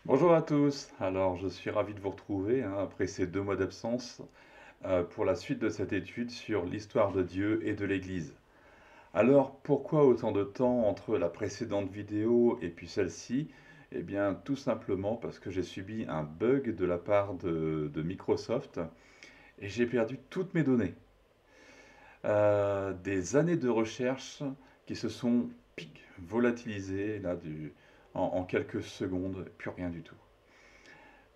Bonjour à tous. Alors, je suis ravi de vous retrouver après ces 2 mois d'absence pour la suite de cette étude sur l'histoire de Dieu et de l'Église. Alors, pourquoi autant de temps entre la précédente vidéo et puis celle-ci? Eh bien, tout simplement parce que j'ai subi un bug de la part de Microsoft et j'ai perdu toutes mes données. Des années de recherche qui se sont volatilisées là, en quelques secondes, plus rien du tout.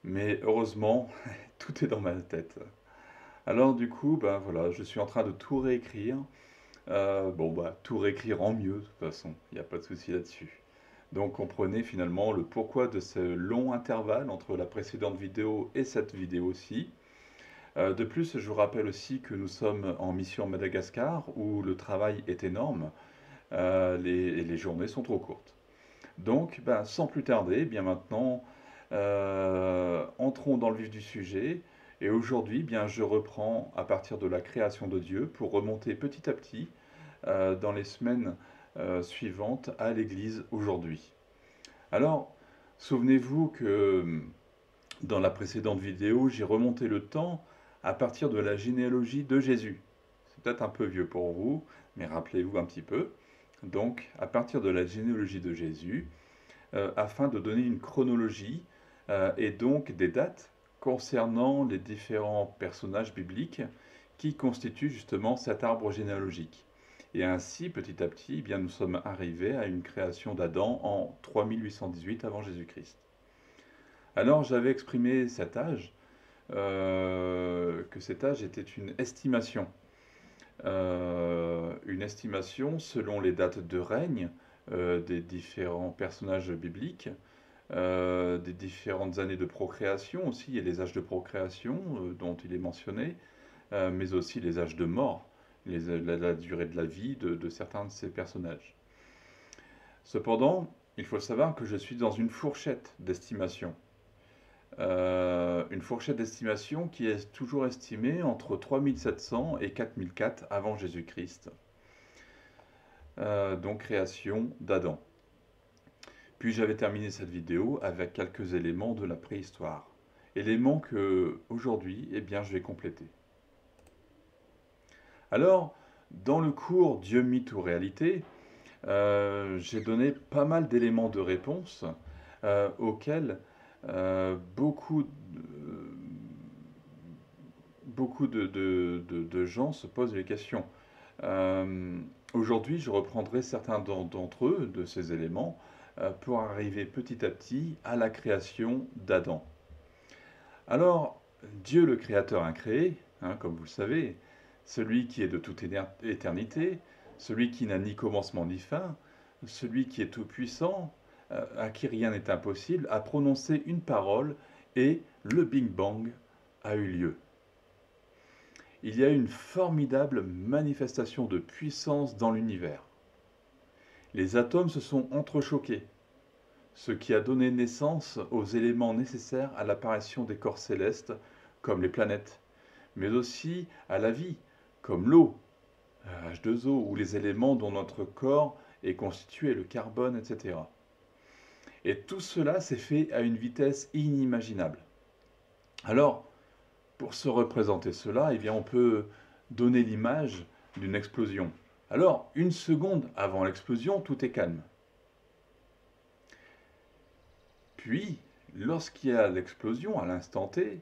Mais heureusement, tout est dans ma tête. Alors du coup, ben voilà, je suis en train de tout réécrire. Bon bah tout réécrire en mieux de toute façon, il n'y a pas de souci là-dessus. Donc comprenez finalement le pourquoi de ce long intervalle entre la précédente vidéo et cette vidéo-ci. De plus, je vous rappelle aussi que nous sommes en mission à Madagascar où le travail est énorme, les journées sont trop courtes. Donc, ben, sans plus tarder, eh bien maintenant, entrons dans le vif du sujet. Et aujourd'hui, bien, je reprends à partir de la création de Dieu pour remonter petit à petit dans les semaines suivantes à l'Église aujourd'hui. Alors, souvenez-vous que dans la précédente vidéo, j'ai remonté le temps à partir de la généalogie de Jésus. C'est peut-être un peu vieux pour vous, mais rappelez-vous un petit peu. Donc, à partir de la généalogie de Jésus, afin de donner une chronologie et donc des dates concernant les différents personnages bibliques qui constituent justement cet arbre généalogique. Et ainsi, petit à petit, eh bien, nous sommes arrivés à une création d'Adam en 3818 avant Jésus-Christ. Alors j'avais exprimé cet âge, que cet âge était une estimation selon les dates de règne des différents personnages bibliques, des différentes années de procréation aussi, et les âges de procréation dont il est mentionné, mais aussi les âges de mort, la durée de la vie de certains de ces personnages. Cependant, il faut savoir que je suis dans une fourchette d'estimation. Une fourchette d'estimation qui est toujours estimée entre 3700 et 4004 avant Jésus-Christ, donc création d'Adam. Puis j'avais terminé cette vidéo avec quelques éléments de la préhistoire. Éléments que, aujourd'hui, eh bien, je vais compléter. Alors, dans le cours Dieu, mythe ou réalité, j'ai donné pas mal d'éléments de réponse auxquels beaucoup de gens se posent les questions. Euh, Aujourd'hui, je reprendrai certains d'entre eux, de ces éléments, pour arriver petit à petit à la création d'Adam. Alors, Dieu le Créateur incréé, comme vous le savez, celui qui est de toute éternité, celui qui n'a ni commencement ni fin, celui qui est tout-puissant, à qui rien n'est impossible, a prononcé une parole et le Big Bang a eu lieu. Il y a une formidable manifestation de puissance dans l'univers. Les atomes se sont entrechoqués, ce qui a donné naissance aux éléments nécessaires à l'apparition des corps célestes, comme les planètes, mais aussi à la vie, comme l'eau, H2O, ou les éléments dont notre corps est constitué, le carbone, etc. Et tout cela s'est fait à une vitesse inimaginable. Alors, pour se représenter cela, eh bien, on peut donner l'image d'une explosion. Alors, une seconde avant l'explosion, tout est calme. Puis, lorsqu'il y a l'explosion, à l'instant T,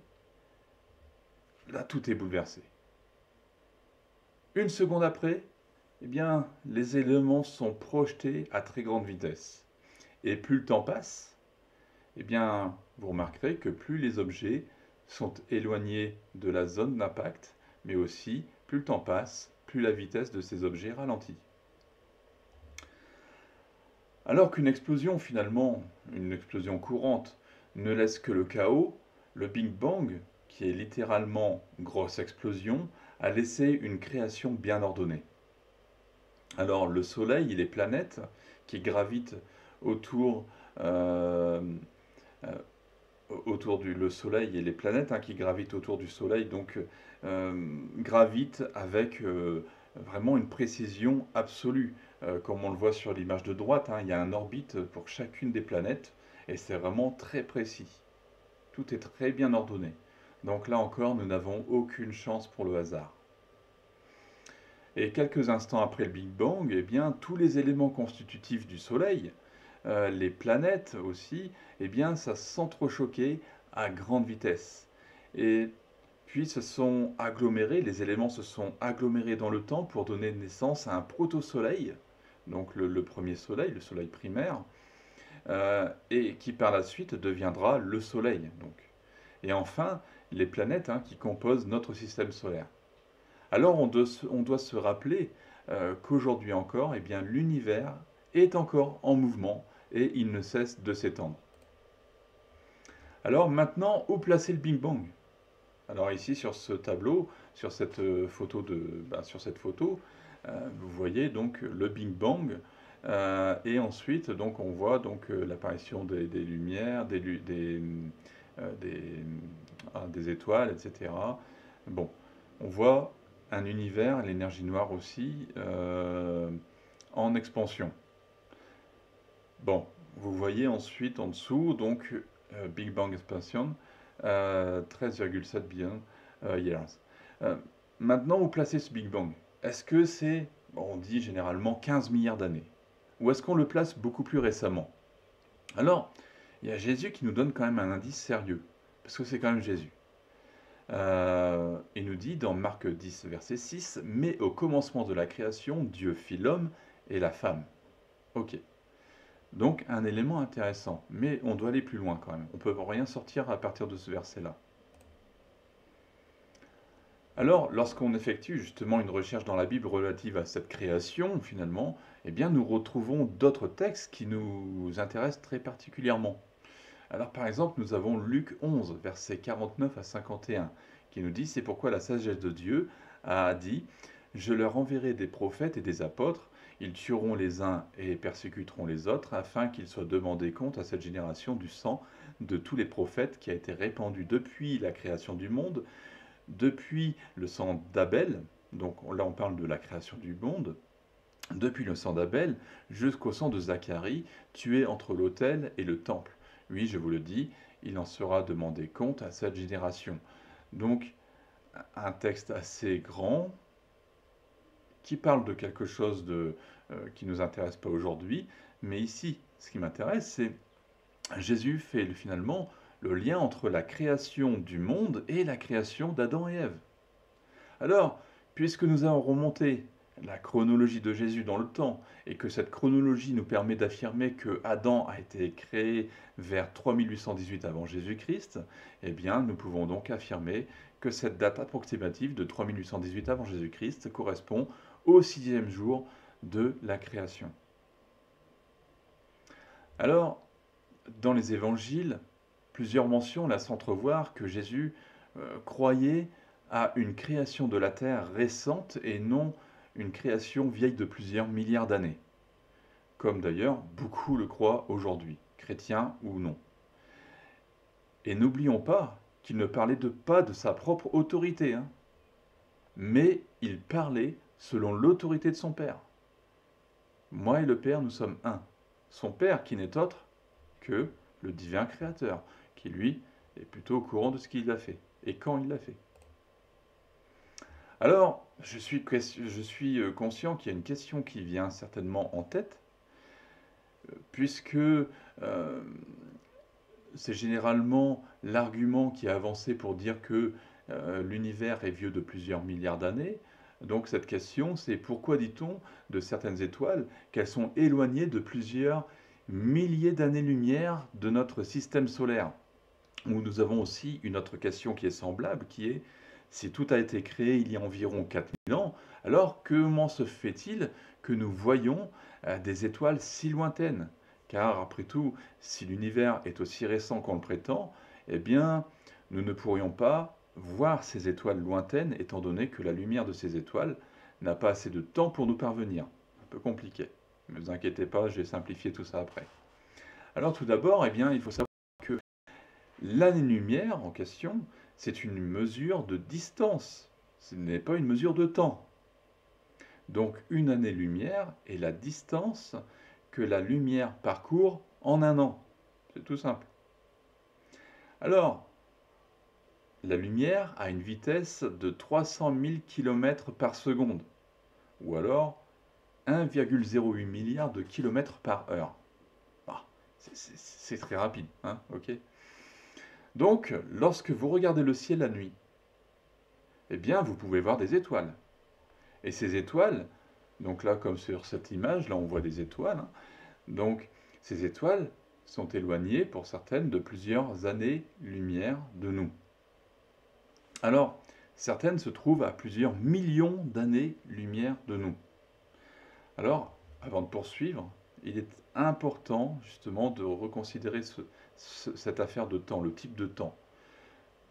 là, tout est bouleversé. Une seconde après, eh bien, les éléments sont projetés à très grande vitesse. Et plus le temps passe, eh bien, vous remarquerez que plus les objets sont éloignés de la zone d'impact, mais aussi, plus le temps passe, plus la vitesse de ces objets ralentit. Alors qu'une explosion, finalement, une explosion courante, ne laisse que le chaos, le Big Bang, qui est littéralement grosse explosion, a laissé une création bien ordonnée. Alors le Soleil et les planètes qui gravitent autour, euh, euh, autour du le Soleil et les planètes qui gravitent autour du Soleil donc gravitent avec vraiment une précision absolue, comme on le voit sur l'image de droite. Il y a un orbite pour chacune des planètes Et c'est vraiment très précis. Tout est très bien ordonné. Donc là encore, nous n'avons aucune chance pour le hasard. Et quelques instants après le Big Bang, eh bien, tous les éléments constitutifs du Soleil, les planètes aussi, eh bien, ça s'entrechoquait à grande vitesse. Et puis se sont agglomérés, les éléments se sont agglomérés dans le temps pour donner naissance à un proto-soleil, donc le premier soleil, le soleil primaire, et qui par la suite deviendra le soleil. Donc. Et enfin, les planètes hein, qui composent notre système solaire. Alors on doit se rappeler qu'aujourd'hui encore, eh bien, l'univers est encore en mouvement et il ne cesse de s'étendre. Alors maintenant, où placer le Big Bang? Alors ici sur ce tableau, sur cette sur cette photo, vous voyez donc le Big Bang et ensuite donc on voit donc l'apparition des lumières, des étoiles, etc. Bon, on voit un univers, l'énergie noire aussi, en expansion. Bon, vous voyez ensuite en dessous donc Big Bang Expansion, 13,7 billion years. Euh, Maintenant, où placer ce Big Bang? Est-ce que c'est, bon, on dit généralement 15 milliards d'années, ou est-ce qu'on le place beaucoup plus récemment? Alors, il y a Jésus qui nous donne quand même un indice sérieux, parce que c'est quand même Jésus. Il nous dit dans Marc 10, verset 6, mais au commencement de la création, Dieu fit l'homme et la femme. Ok. Donc un élément intéressant, mais on doit aller plus loin quand même. On ne peut rien sortir à partir de ce verset-là. Alors, lorsqu'on effectue justement une recherche dans la Bible relative à cette création, finalement, eh bien, nous retrouvons d'autres textes qui nous intéressent très particulièrement. Alors, par exemple, nous avons Luc 11, versets 49 à 51, qui nous dit, c'est pourquoi la sagesse de Dieu a dit, je leur enverrai des prophètes et des apôtres, ils tueront les uns et persécuteront les autres, afin qu'il soit demandé compte à cette génération du sang de tous les prophètes qui a été répandu depuis la création du monde, depuis le sang d'Abel, donc là on parle de la création du monde, depuis le sang d'Abel jusqu'au sang de Zacharie, tué entre l'autel et le temple. Oui, je vous le dis, il en sera demandé compte à cette génération. Donc, un texte assez grand qui parle de quelque chose qui ne nous intéresse pas aujourd'hui, mais ici, ce qui m'intéresse, c'est Jésus fait finalement le lien entre la création du monde et la création d'Adam et Ève. Alors, puisque nous avons remonté la chronologie de Jésus dans le temps, et que cette chronologie nous permet d'affirmer que Adam a été créé vers 3818 avant Jésus-Christ, eh bien, nous pouvons donc affirmer que cette date approximative de 3818 avant Jésus-Christ correspond au sixième jour de la création. Alors, dans les évangiles, plusieurs mentions laissent entrevoir que Jésus croyait à une création de la terre récente et non une création vieille de plusieurs milliards d'années, comme d'ailleurs beaucoup le croient aujourd'hui, chrétiens ou non. Et n'oublions pas qu'il ne parlait pas de sa propre autorité, hein, mais il parlait selon l'autorité de son Père. Moi et le Père, nous sommes un. Son Père qui n'est autre que le divin Créateur, qui lui est plutôt au courant de ce qu'il a fait et quand il l'a fait. Alors, je suis conscient qu'il y a une question qui vient certainement en tête, puisque c'est généralement l'argument qui est avancé pour dire que l'univers est vieux de plusieurs milliards d'années. Donc cette question, c'est pourquoi dit-on de certaines étoiles qu'elles sont éloignées de plusieurs milliers d'années-lumière de notre système solaire? Où nous avons aussi une autre question qui est semblable, qui est si tout a été créé il y a environ 4000 ans, alors comment se fait-il que nous voyons des étoiles si lointaines? Car après tout, si l'univers est aussi récent qu'on le prétend, eh bien, nous ne pourrions pas voir ces étoiles lointaines, étant donné que la lumière de ces étoiles n'a pas assez de temps pour nous parvenir. Un peu compliqué. Ne vous inquiétez pas, je vais simplifier tout ça après. Alors tout d'abord, eh bien, il faut savoir que l'année-lumière en question, c'est une mesure de distance, ce n'est pas une mesure de temps. Donc une année-lumière est la distance que la lumière parcourt en un an. C'est tout simple. Alors, la lumière a une vitesse de 300 000 km par seconde, ou alors 1,08 milliard de kilomètres par heure. Ah, c'est très rapide, hein, ok. Donc, lorsque vous regardez le ciel la nuit, eh bien, vous pouvez voir des étoiles. Et ces étoiles, donc là, comme sur cette image, là, on voit des étoiles, hein. Donc, ces étoiles sont éloignées, pour certaines, de plusieurs années-lumière de nous. Alors, certaines se trouvent à plusieurs millions d'années-lumière de nous. Alors, avant de poursuivre, il est important, justement, de reconsidérer cette affaire de temps, le type de temps.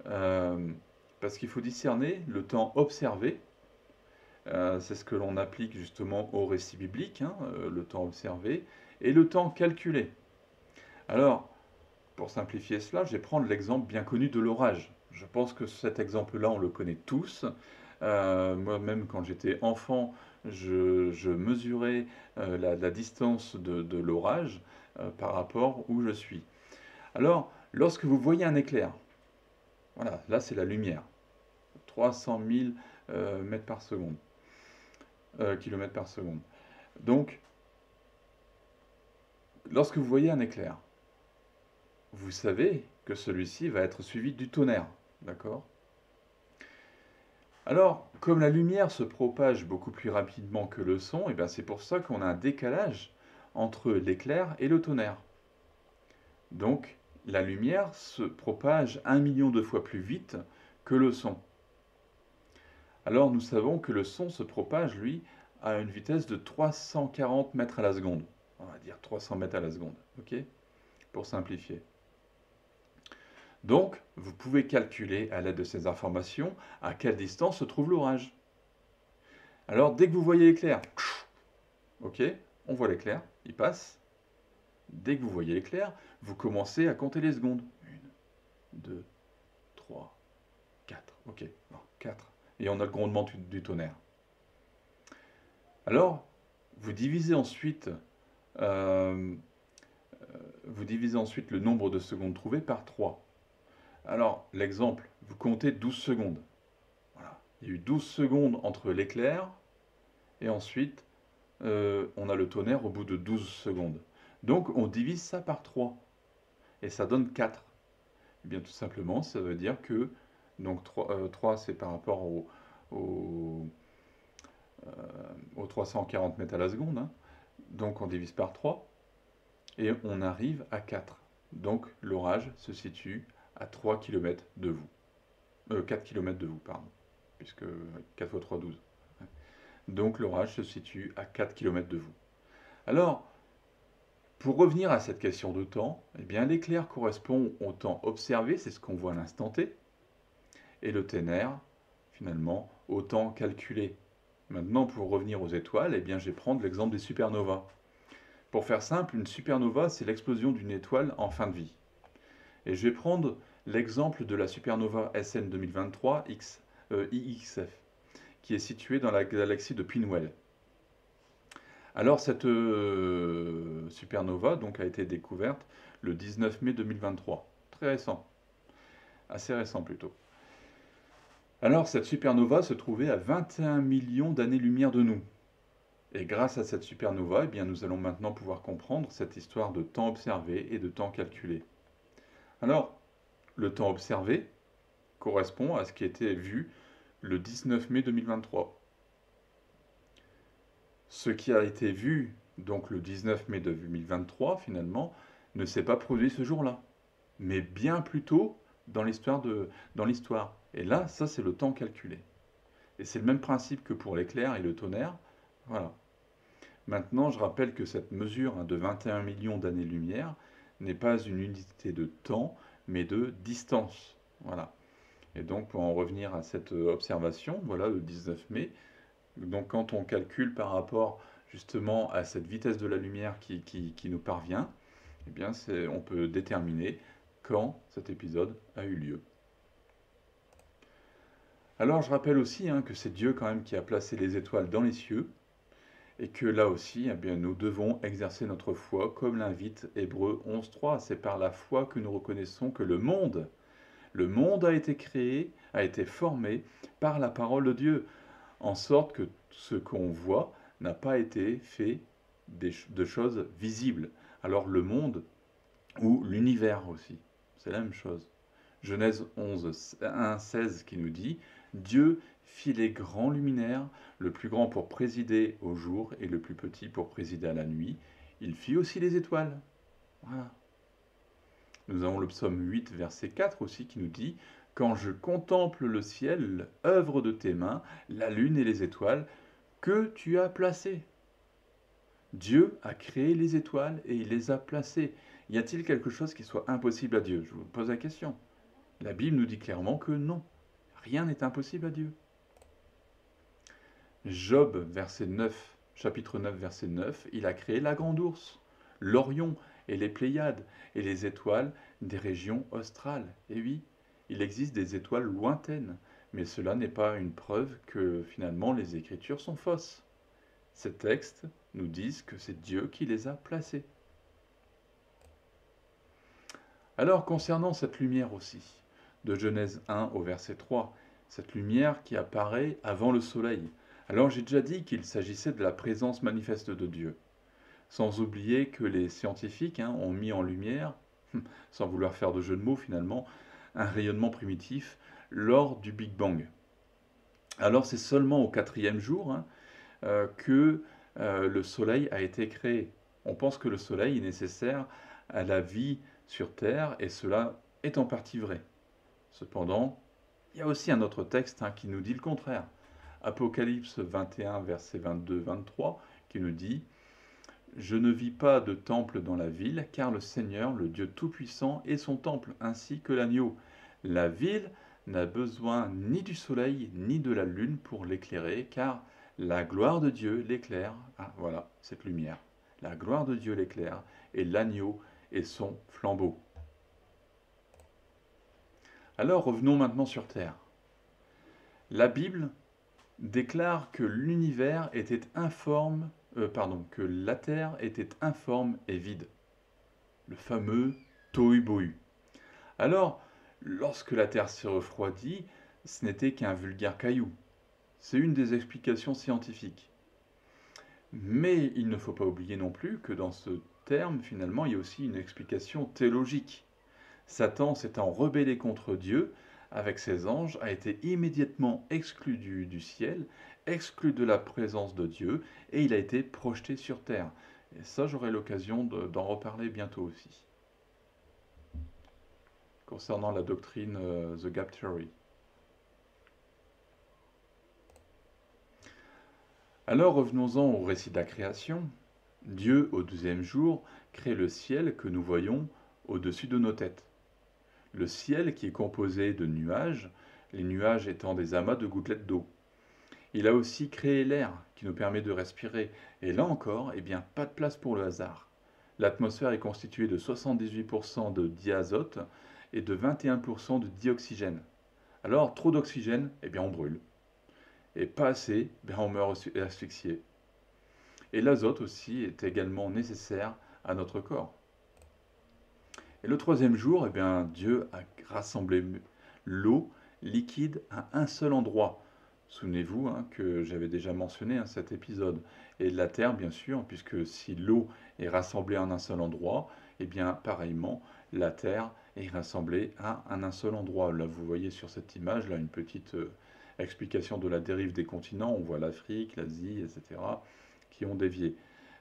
Euh, Parce qu'il faut discerner le temps observé. C'est ce que l'on applique justement au récit biblique, hein, le temps observé, et le temps calculé. Alors, pour simplifier cela, je vais prendre l'exemple bien connu de l'orage. Je pense que cet exemple-là, on le connaît tous. Moi-même, quand j'étais enfant, je mesurais la distance de l'orage par rapport où je suis. Alors, lorsque vous voyez un éclair, voilà, là c'est la lumière, 300 000 mètres par seconde. Kilomètres par seconde. Donc, lorsque vous voyez un éclair, vous savez que celui-ci va être suivi du tonnerre. D'accord? Alors, comme la lumière se propage beaucoup plus rapidement que le son, et bien c'est pour ça qu'on a un décalage entre l'éclair et le tonnerre. Donc, la lumière se propage 1 million de fois plus vite que le son. Alors, nous savons que le son se propage, lui, à une vitesse de 340 mètres à la seconde. On va dire 300 mètres à la seconde, ok? Pour simplifier. Donc, vous pouvez calculer à l'aide de ces informations à quelle distance se trouve l'orage. Alors, dès que vous voyez l'éclair, ok, on voit l'éclair, il passe. Dès que vous voyez l'éclair, vous commencez à compter les secondes. 1, 2, 3, 4. Ok, non, 4. Et on a le grondement du tonnerre. Alors, vous divisez ensuite, euh, le nombre de secondes trouvées par 3. Alors, l'exemple, vous comptez 12 secondes. Voilà. Il y a eu 12 secondes entre l'éclair et ensuite on a le tonnerre au bout de 12 secondes. Donc on divise ça par 3 et ça donne 4. Et bien tout simplement, ça veut dire que donc 3 c'est par rapport au, aux 340 mètres à la seconde, hein. Donc on divise par 3 et on arrive à 4. Donc l'orage se situe à 3 km de vous. 4 km de vous, pardon. Puisque 4 fois 3, 12. Donc l'orage se situe à 4 km de vous. Alors, pour revenir à cette question de temps, eh bien l'éclair correspond au temps observé, c'est ce qu'on voit à l'instant T, et le tonnerre, finalement, au temps calculé. Maintenant, pour revenir aux étoiles, eh bien, je vais prendre l'exemple des supernovas. Pour faire simple, une supernova, c'est l'explosion d'une étoile en fin de vie. Et je vais prendre l'exemple de la supernova SN 2023 IXF, qui est située dans la galaxie de Pinwheel. Alors cette supernova donc, a été découverte le 19 mai 2023, très récent, assez récent plutôt. Alors cette supernova se trouvait à 21 millions d'années-lumière de nous. Et grâce à cette supernova, eh bien, nous allons maintenant pouvoir comprendre cette histoire de temps observé et de temps calculé. Alors, le temps observé correspond à ce qui était vu le 19 mai 2023. Ce qui a été vu donc le 19 mai 2023 finalement ne s'est pas produit ce jour-là, mais bien plus tôt dans l'histoire. Et là, ça c'est le temps calculé. Et c'est le même principe que pour l'éclair et le tonnerre. Voilà. Maintenant, je rappelle que cette mesure de 21 millions d'années-lumière n'est pas une unité de temps, mais de distance. Voilà. Et donc, pour en revenir à cette observation, voilà, le 19 mai, donc quand on calcule par rapport justement à cette vitesse de la lumière qui nous parvient, eh bien on peut déterminer quand cet épisode a eu lieu. Alors je rappelle aussi que c'est Dieu quand même qui a placé les étoiles dans les cieux, Et que là aussi, eh bien, nous devons exercer notre foi, comme l'invite Hébreux 11.3. C'est par la foi que nous reconnaissons que le monde a été créé, a été formé par la parole de Dieu, en sorte que ce qu'on voit n'a pas été fait de choses visibles. Alors le monde ou l'univers aussi, c'est la même chose. Genèse 11, 1, 16 qui nous dit Dieu fit les grands luminaires, le plus grand pour présider au jour et le plus petit pour présider à la nuit. Il fit aussi les étoiles. Voilà. Nous avons le psaume 8, verset 4 aussi qui nous dit Quand je contemple le ciel, œuvre de tes mains, la lune et les étoiles que tu as placées. Dieu a créé les étoiles et il les a placées. Y a-t-il quelque chose qui soit impossible à Dieu? Je vous pose la question. La Bible nous dit clairement que non. Rien n'est impossible à Dieu. Job, verset 9, chapitre 9, verset 9, il a créé la grande ourse, l'Orion et les Pléiades et les étoiles des régions australes. Et oui, il existe des étoiles lointaines, mais cela n'est pas une preuve que finalement les Écritures sont fausses. Ces textes nous disent que c'est Dieu qui les a placés. Alors concernant cette lumière aussi, de Genèse 1 au verset 3, cette lumière qui apparaît avant le soleil. Alors j'ai déjà dit qu'il s'agissait de la présence manifeste de Dieu. Sans oublier que les scientifiques ont mis en lumière, sans vouloir faire de jeu de mots finalement, un rayonnement primitif lors du Big Bang. Alors c'est seulement au quatrième jour que le soleil a été créé. On pense que le soleil est nécessaire à la vie sur Terre et cela est en partie vrai. Cependant, il y a aussi un autre texte qui nous dit le contraire. Apocalypse 21, verset 22-23, qui nous dit « Je ne vis pas de temple dans la ville, car le Seigneur, le Dieu Tout-Puissant, est son temple, ainsi que l'agneau. La ville n'a besoin ni du soleil, ni de la lune pour l'éclairer, car la gloire de Dieu l'éclaire. » Ah, voilà, cette lumière. La gloire de Dieu l'éclaire, et l'agneau est son flambeau. Alors revenons maintenant sur Terre. La Bible déclare que l'univers était informe, que la Terre était informe et vide. Le fameux tohu-bohu. Alors, lorsque la Terre s'est refroidie, ce n'était qu'un vulgaire caillou. C'est une des explications scientifiques. Mais il ne faut pas oublier non plus que dans ce terme, finalement, il y a aussi une explication théologique. Satan s'étant rebellé contre Dieu, avec ses anges, a été immédiatement exclu du ciel, exclu de la présence de Dieu, et il a été projeté sur terre. Et ça, j'aurai l'occasion d'en reparler bientôt aussi. Concernant la doctrine The Gap Theory. Alors revenons-en au récit de la création. Dieu, au 12e jour, crée le ciel que nous voyons au-dessus de nos têtes. Le ciel qui est composé de nuages, les nuages étant des amas de gouttelettes d'eau. Il a aussi créé l'air qui nous permet de respirer. Et là encore, pas de place pour le hasard. L'atmosphère est constituée de 78% de diazote et de 21% de dioxygène. Alors, trop d'oxygène, on brûle. Et pas assez, on meurt asphyxié. Et l'azote aussi est également nécessaire à notre corps. Et le troisième jour, Dieu a rassemblé l'eau liquide à un seul endroit. Souvenez-vous que j'avais déjà mentionné cet épisode. Et la terre, bien sûr, puisque si l'eau est rassemblée en un seul endroit, pareillement, la terre est rassemblée à un seul endroit. Là, vous voyez sur cette image, là, une petite explication de la dérive des continents. On voit l'Afrique, l'Asie, etc., qui ont dévié.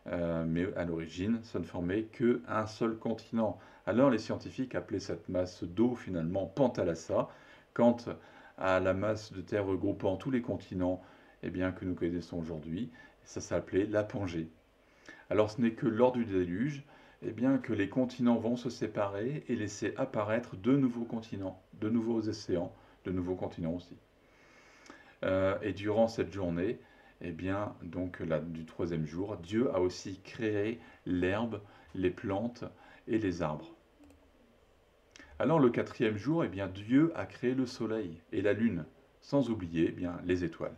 Mais à l'origine, ça ne formait qu'un seul continent. Alors les scientifiques appelaient cette masse d'eau finalement Panthalassa, quant à la masse de terre regroupant tous les continents que nous connaissons aujourd'hui. Ça s'appelait la Pangée. Alors ce n'est que lors du déluge que les continents vont se séparer et laisser apparaître de nouveaux continents, de nouveaux océans, de nouveaux continents aussi. Et durant cette journée, du troisième jour, Dieu a aussi créé l'herbe, les plantes et les arbres. Alors le quatrième jour, Dieu a créé le soleil et la lune, sans oublier les étoiles.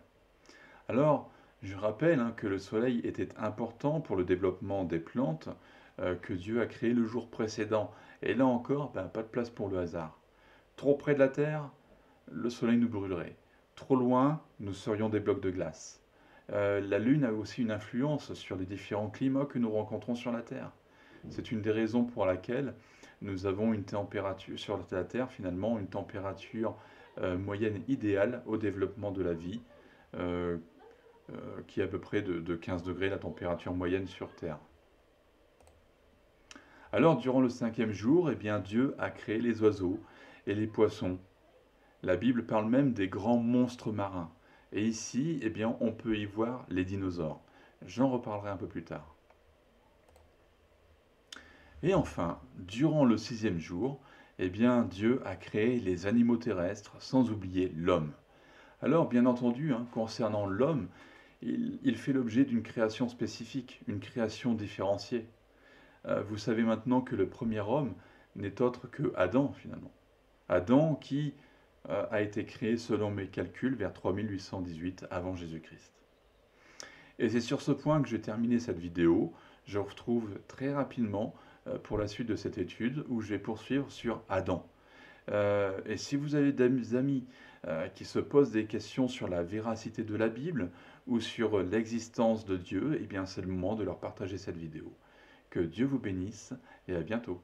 Alors, Je rappelle que le soleil était important pour le développement des plantes que Dieu a créées le jour précédent. Et là encore, pas de place pour le hasard. Trop près de la Terre, le soleil nous brûlerait. Trop loin, nous serions des blocs de glace. La Lune a aussi une influence sur les différents climats que nous rencontrons sur la Terre. C'est une des raisons pour laquelle nous avons une température sur la Terre, finalement, une température moyenne idéale au développement de la vie, euh, qui est à peu près de 15 degrés la température moyenne sur Terre. Alors, durant le cinquième jour, eh bien, Dieu a créé les oiseaux et les poissons. La Bible parle même des grands monstres marins. Et ici, eh bien, on peut y voir les dinosaures. J'en reparlerai un peu plus tard. Et enfin, durant le sixième jour, eh bien, Dieu a créé les animaux terrestres, sans oublier l'homme. Alors, bien entendu, concernant l'homme, il fait l'objet d'une création spécifique, une création différenciée. Vous savez maintenant que le premier homme n'est autre que Adam, finalement. Adam qui a été créé, selon mes calculs, vers 3818 avant Jésus-Christ. Et c'est sur ce point que j'ai terminé cette vidéo. Je vous retrouve très rapidement pour la suite de cette étude où je vais poursuivre sur Adam. Et si vous avez des amis qui se posent des questions sur la véracité de la Bible ou sur l'existence de Dieu, eh bien c'est le moment de leur partager cette vidéo. Que Dieu vous bénisse et à bientôt.